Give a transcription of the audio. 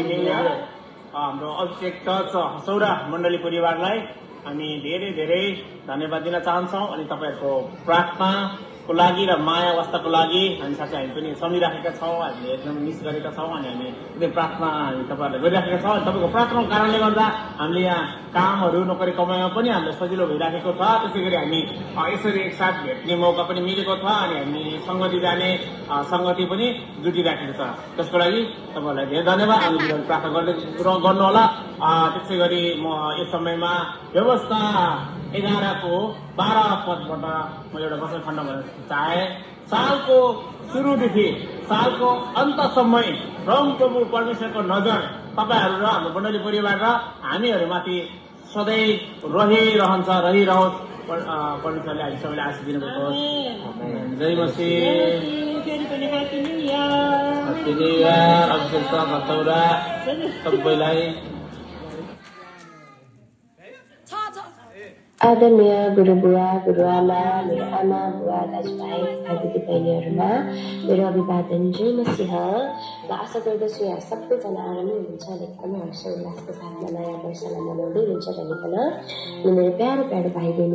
New year. हाम्रो अभिषेक church हसौरा मण्डली परिवारलाई हामी धेरै धेरै धन्यवाद दिन चाहन्छौँ। अनि तपाईँहरूको प्रार्थनाको लागि र माया वास्ताको लागि हामी साथै हामी पनि सम्झिराखेका छौँ, हामीले एकदम मिस गरेका छौँ अनि हामी एकदम प्रार्थना हामी तपाईँहरूलाई गरिराखेका छौँ। अनि तपाईँको प्रार्थनाको कारणले गर्दा हामीले यहाँ कामहरू नोकरी कमाइमा पनि हामीलाई सजिलो भइराखेको छ। त्यसै गरी हामी यसरी एकसाथ भेट्ने मौका पनि मिलेको छ अनि हामी सङ्गति जाने सङ्गति पनि जुटिराखेको छ। त्यसको लागि तपाईँहरूलाई धेरै धन्यवाद। हामी प्रार्थना गर्नुहोला। त्यसै गरी म यस समयमा व्यवस्था 11 को 12 पदबाट म एउटा वचन खण्ड भन्न चाहे। सालको सुरुदेखि सालको अन्तसम्म प्रभु परमेश्वरको नजर तपाईँहरू र हाम्रो मण्डली परिवार र हामीहरूमाथि सधैँ रहिरहोस्। परमेश्वरले हामी सबैलाई आशिष दिनुभएको होस्। जय मसीह। Happy new year. Abhishek Hasaura सबैलाई। आदरणीय गुरुबुवा गुरुआमा, मेरो आमा बुवा दाजुभाइ दिदी बहिनीहरूमा मेरो अभिवादन जय मसीह। म आशा गर्दछु यहाँ सबैजना आरामै हुनुहुन्छ र एकदमै हर्षोल्लासको साथमा नयाँ वर्षलाई मनाउँदै हुनुहुन्छ भनिकन मेरो प्यारो भाइ बहिनी